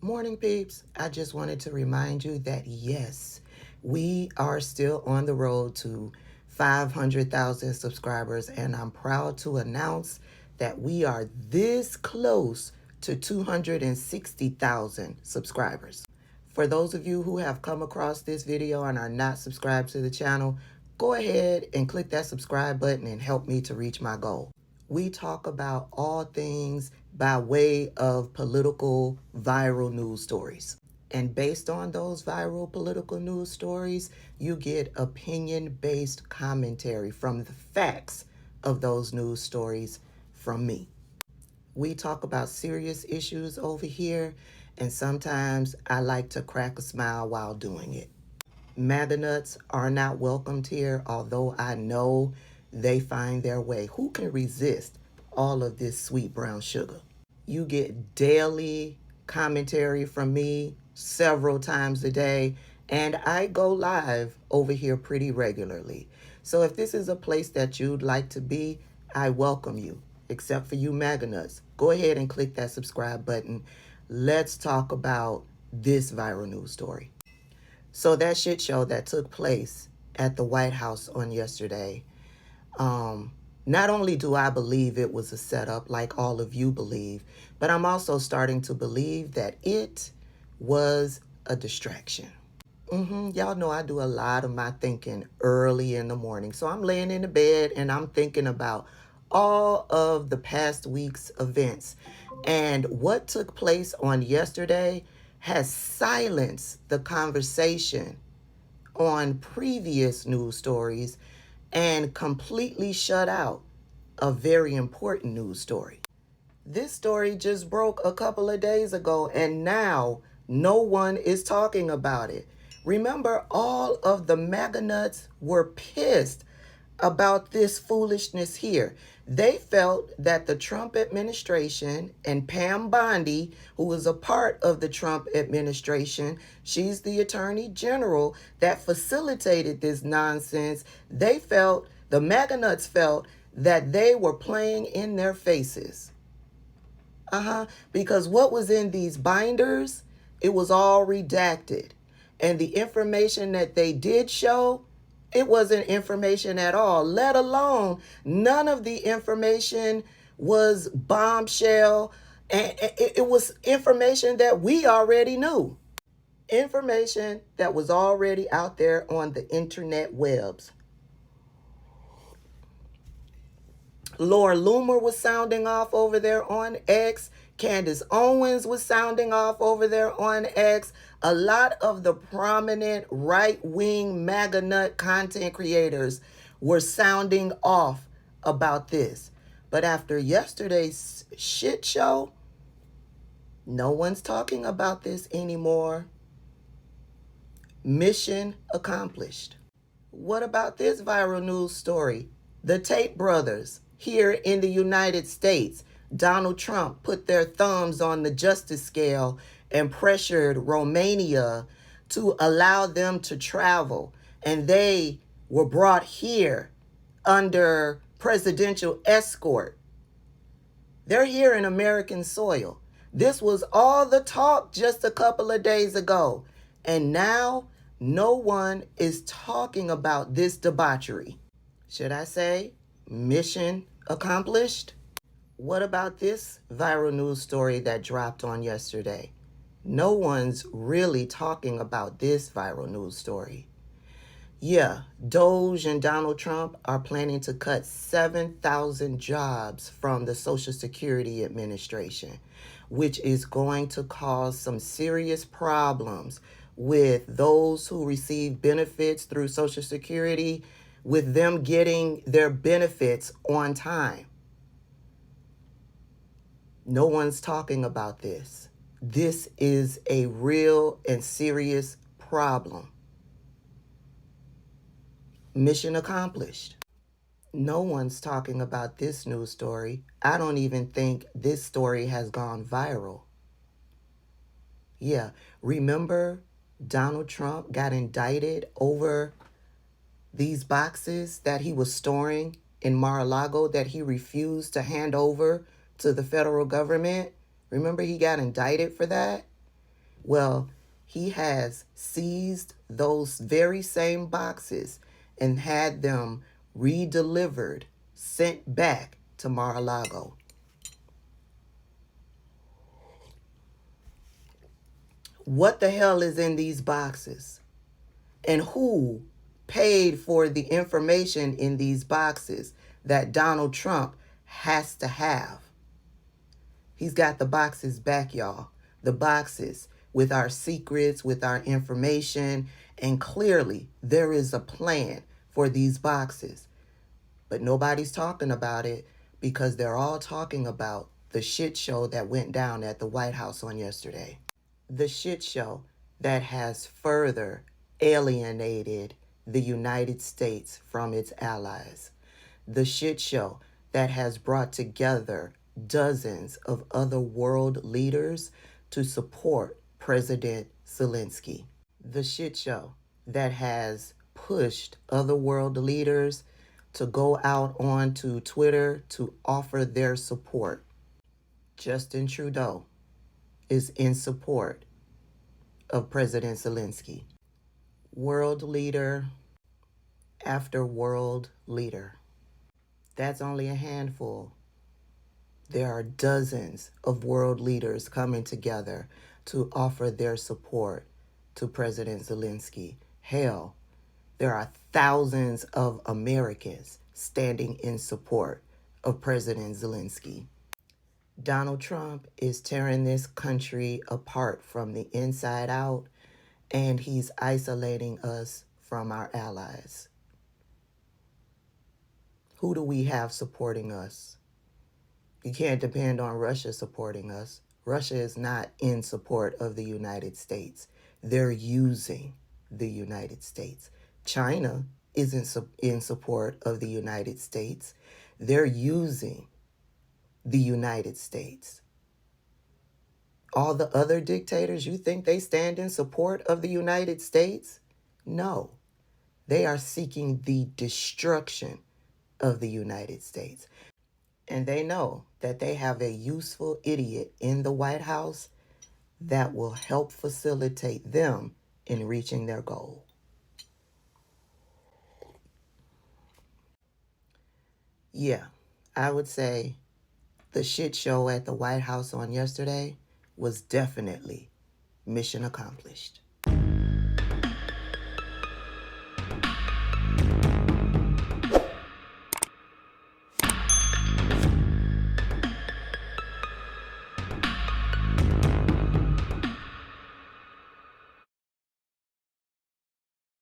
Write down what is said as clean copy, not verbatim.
Morning, peeps. I just wanted to remind you that yes, we are still on the road to 500,000 subscribers, and I'm proud to announce that we are this close to 260,000 subscribers. For those of you who have come across this video and are not subscribed to the channel, go ahead and click that subscribe button and help me to reach my goal. We talk about all things by way of political viral news stories. And based on those viral political news stories, you get opinion-based commentary from the facts of those news stories from me. We talk about serious issues over here, and sometimes I like to crack a smile while doing it. MAGA nuts are not welcomed here, although I know they find their way. Who can resist all of this sweet brown sugar? You get daily commentary from me several times a day, and I go live over here pretty regularly. So if this is a place that you'd like to be, I welcome you, except for you MAGA nuts. Go ahead and click that subscribe button. Let's talk about this viral news story. So that shit show that took place at the White House on yesterday, not only do I believe it was a setup like all of you believe, but I'm also starting to believe that it was a distraction. Y'all know I do a lot of my thinking early in the morning. So I'm laying in the bed and I'm thinking about all of the past week's events. And what took place on yesterday has silenced the conversation on previous news stories and completely shut out a very important news story. This story just broke a couple of days ago, and now no one is talking about it. Remember, all of the MAGA nuts were pissed about this foolishness here. They felt that the Trump administration and Pam Bondi, who was a part of the Trump administration, she's the attorney general that facilitated this nonsense. They felt, the MAGA nuts felt, that they were playing in their faces. Because what was in these binders, it was all redacted. And the information that they did show, it wasn't information at all, let alone none of the information was bombshell. And it was information that we already knew. Information that was already out there on the internet webs. Laura Loomer was sounding off over there on X. Candace Owens was sounding off over there on X. A lot of the prominent right-wing MAGA nut content creators were sounding off about this. But after yesterday's shit show, no one's talking about this anymore. Mission accomplished. What about this viral news story? The Tate brothers here in the United States. Donald Trump put their thumbs on the justice scale and pressured Romania to allow them to travel. And they were brought here under presidential escort. They're here in American soil. This was all the talk just a couple of days ago. And now no one is talking about this debauchery. Should I say mission accomplished? What about this viral news story that dropped on yesterday? No one's really talking about this viral news story. Yeah, Doge and Donald Trump are planning to cut 7,000 jobs from the Social Security Administration, which is going to cause some serious problems with those who receive benefits through Social Security, with them getting their benefits on time. No one's talking about this. This is a real and serious problem. Mission accomplished. No one's talking about this news story. I don't even think this story has gone viral. Yeah, remember Donald Trump got indicted over these boxes that he was storing in Mar-a-Lago that he refused to hand over to the federal government? Remember he got indicted for that? Well, he has seized those very same boxes and had them redelivered, sent back to Mar-a-Lago. What the hell is in these boxes? And who paid for the information in these boxes that Donald Trump has to have? He's got the boxes back, y'all. The boxes with our secrets, with our information, and clearly there is a plan for these boxes. But nobody's talking about it because they're all talking about the shit show that went down at the White House on yesterday. The shit show that has further alienated the United States from its allies. The shit show that has brought together dozens of other world leaders to support President Zelensky. The shit show that has pushed other world leaders to go out onto Twitter to offer their support. Justin Trudeau is in support of President Zelensky. World leader after world leader. That's only a handful. There are dozens of world leaders coming together to offer their support to President Zelensky. Hell, there are thousands of Americans standing in support of President Zelensky. Donald Trump is tearing this country apart from the inside out, and he's isolating us from our allies. Who do we have supporting us? You can't depend on Russia supporting us. Russia is not in support of the United States. They're using the United States. China isn't in support of the United States. They're using the United States. All the other dictators, you think they stand in support of the United States? No. They are seeking the destruction of the United States. And they know that they have a useful idiot in the White House that will help facilitate them in reaching their goal. Yeah, I would say the shit show at the White House on yesterday was definitely mission accomplished.